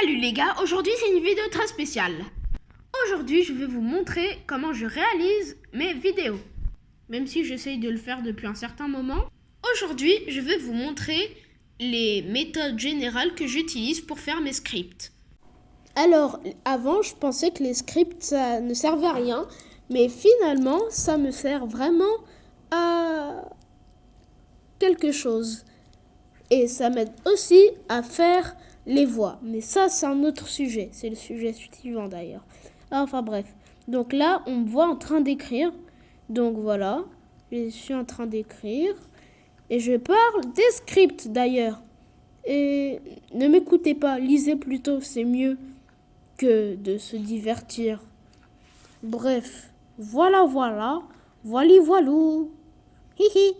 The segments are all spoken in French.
Salut les gars, aujourd'hui c'est une vidéo très spéciale. Aujourd'hui je vais vous montrer comment je réalise mes vidéos. Même si j'essaye de le faire depuis un certain moment. Aujourd'hui je vais vous montrer les méthodes générales que j'utilise pour faire mes scripts. Alors avant je pensais que les scripts ça ne servait à rien. Mais finalement ça me sert vraiment à quelque chose. Et ça m'aide aussi à faire les voix. Mais ça, c'est un autre sujet. C'est le sujet suivant d'ailleurs. Enfin bref. Donc là, on me voit en train d'écrire. Donc voilà. Je suis en train d'écrire. Et je parle des scripts d'ailleurs. Et ne m'écoutez pas. Lisez plutôt. C'est mieux que de se divertir. Bref. Voilà. Voilou. Hihi.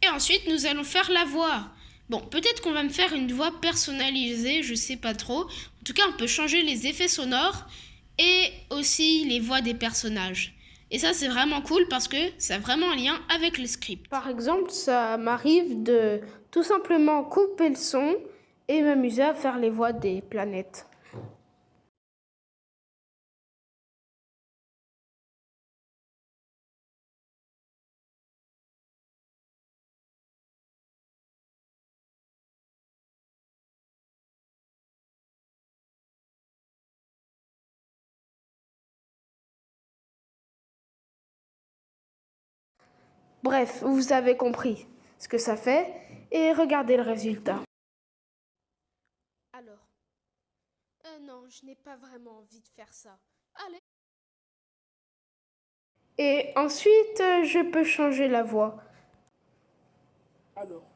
Et ensuite, nous allons faire la voix. Bon, peut-être qu'on va me faire une voix personnalisée, je sais pas trop. En tout cas, on peut changer les effets sonores et aussi les voix des personnages. Et ça, c'est vraiment cool parce que ça a vraiment un lien avec le script. Par exemple, ça m'arrive de tout simplement couper le son et m'amuser à faire les voix des planètes. Bref, vous avez compris ce que ça fait et regardez le résultat. Alors, non, je n'ai pas vraiment envie de faire ça. Allez. Et ensuite, je peux changer la voix. Alors,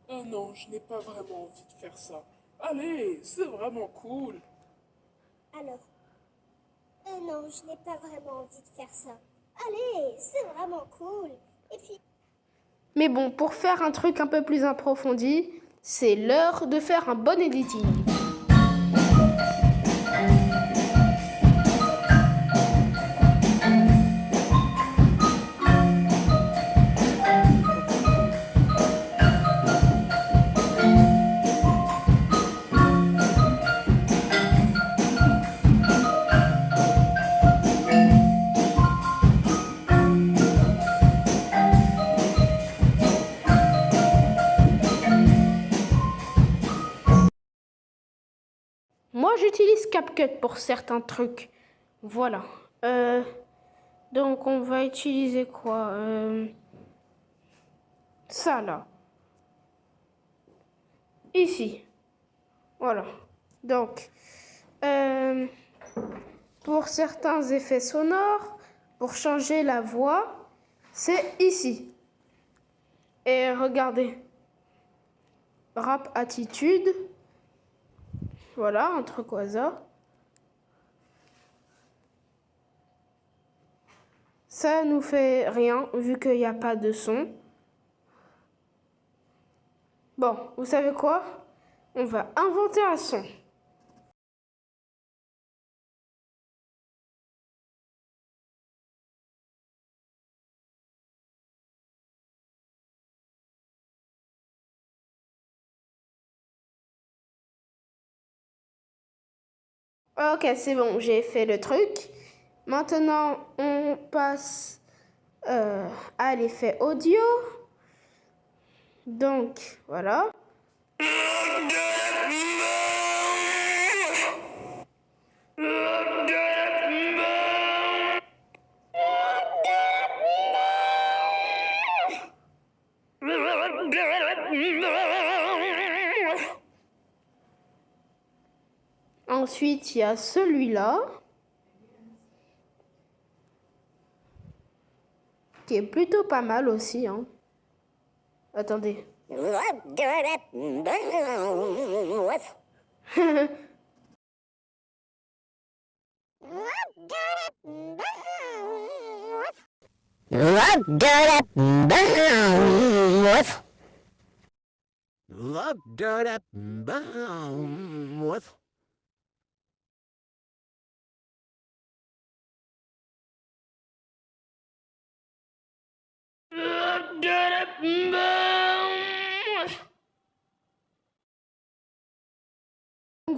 non, je n'ai pas vraiment envie de faire ça. Allez, c'est vraiment cool. Alors, non, je n'ai pas vraiment envie de faire ça. Allez, c'est vraiment cool. Et puis, Mais bon, pour faire un truc un peu plus approfondi, c'est l'heure de faire un bon editing. Moi, j'utilise CapCut pour certains trucs. Voilà. Donc, on va utiliser quoi ça, là. Ici. Voilà. Donc, pour certains effets sonores, pour changer la voix, c'est ici. Et regardez. Rap attitude. Voilà, un truc au hasard. Ça nous fait rien vu qu'il n'y a pas de son. Bon, vous savez quoi? On va inventer un son. Ok, c'est bon, j'ai fait le truc. Maintenant, on passe à l'effet audio. Donc, voilà. Ensuite, il y a celui-là, qui est plutôt pas mal aussi, hein. Attendez.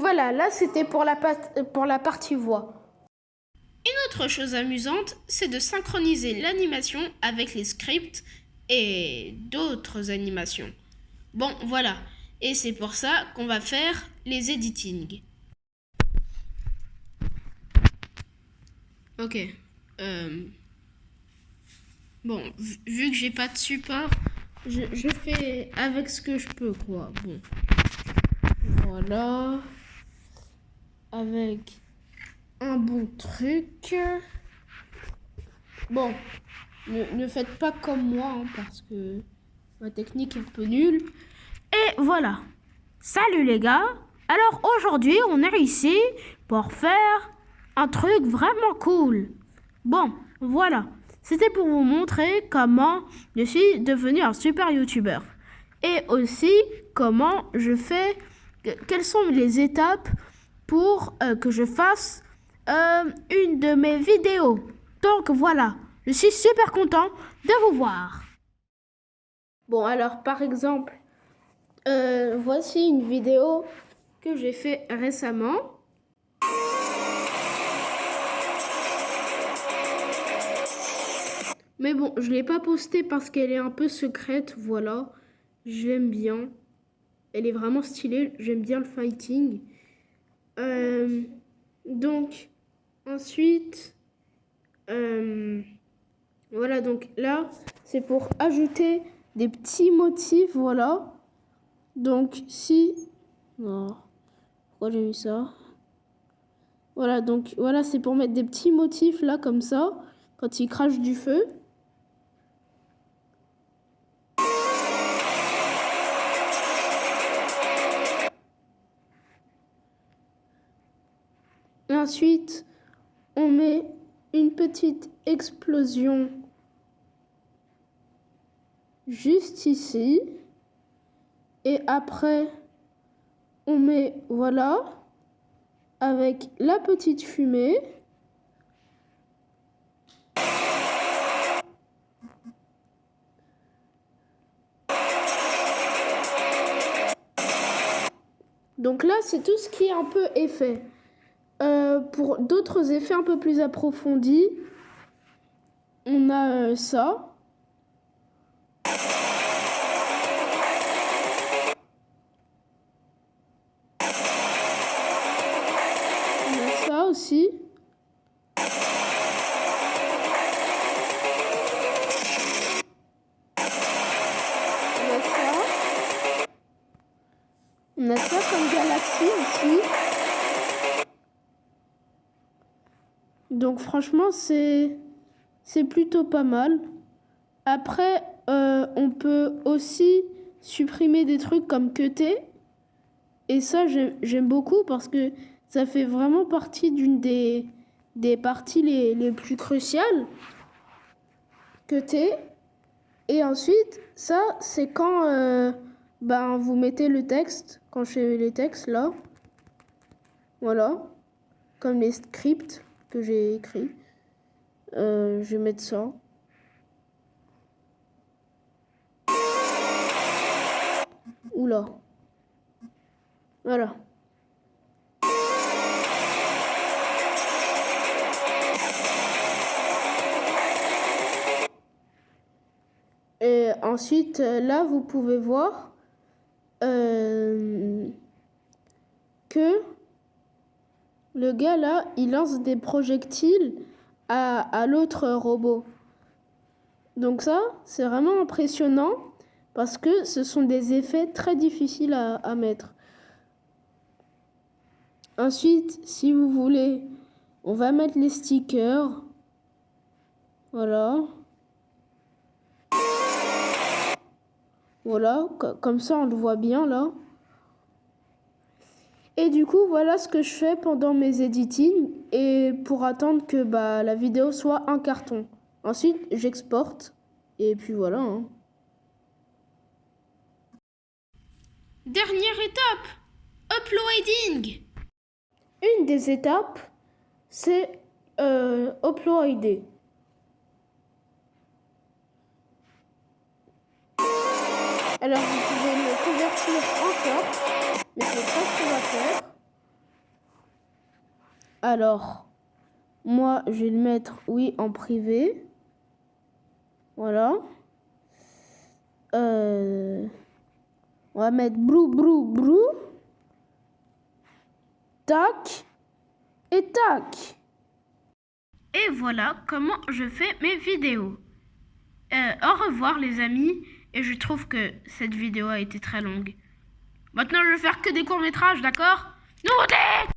Voilà, là c'était pour la partie voix. Une autre chose amusante, c'est de synchroniser l'animation avec les scripts et d'autres animations. Bon, voilà. Et c'est pour ça qu'on va faire les editing. Ok. Bon, vu que j'ai pas de support, je fais avec ce que je peux, quoi. Bon. Voilà. Avec un bon truc. Bon, ne faites pas comme moi, hein, parce que ma technique est un peu nulle. Et voilà. Salut les gars. Alors aujourd'hui, on est ici pour faire un truc vraiment cool. Bon, voilà. C'était pour vous montrer comment je suis devenu un super youtubeur. Et aussi comment je fais, quelles sont les étapes pour que je fasse une de mes vidéos. Donc voilà, je suis super content de vous voir. Bon alors par exemple, voici une vidéo que j'ai fait récemment. Mais bon, je ne l'ai pas postée parce qu'elle est un peu secrète, voilà. J'aime bien. Elle est vraiment stylée, j'aime bien le fighting. Donc, ensuite, voilà, donc là, c'est pour ajouter des petits motifs, voilà. Donc, si... Oh, pourquoi j'ai mis ça? Voilà, donc, voilà, c'est pour mettre des petits motifs, là, comme ça, quand il crache du feu. Et ensuite, on met une petite explosion juste ici. Et après, on met, voilà, avec la petite fumée. Donc là, c'est tout ce qui est un peu effet. Pour d'autres effets un peu plus approfondis, on a ça. On a ça aussi. On a ça. On a ça comme galaxie aussi. Donc franchement, c'est plutôt pas mal. Après, on peut aussi supprimer des trucs comme cutter. Et ça, j'aime beaucoup parce que ça fait vraiment partie d'une des parties les plus cruciales. Cutter. Et ensuite, ça, c'est quand vous mettez le texte. Quand je fais les textes, là. Voilà. Comme les scripts que j'ai écrits. Je vais mettre ça. Oula. Voilà. Et ensuite, là, vous pouvez voir que le gars, là, il lance des projectiles à l'autre robot. Donc ça, c'est vraiment impressionnant parce que ce sont des effets très difficiles à mettre. Ensuite, si vous voulez, on va mettre les stickers. Voilà. Voilà, comme ça on le voit bien là. Et du coup, voilà ce que je fais pendant mes editings et pour attendre que la vidéo soit un carton. Ensuite, j'exporte et puis voilà. Hein. Dernière étape, uploading. Une des étapes, c'est uploader. Alors vous pouvez le convertir en short, mais c'est pas ce qu'on va faire. Alors, moi, je vais le mettre, oui, en privé. Voilà. On va mettre brou, brou, brou. Tac. Et tac. Et voilà comment je fais mes vidéos. Au revoir les amis. Et je trouve que cette vidéo a été très longue. Maintenant, je vais faire que des courts-métrages, d'accord? Nouveauté!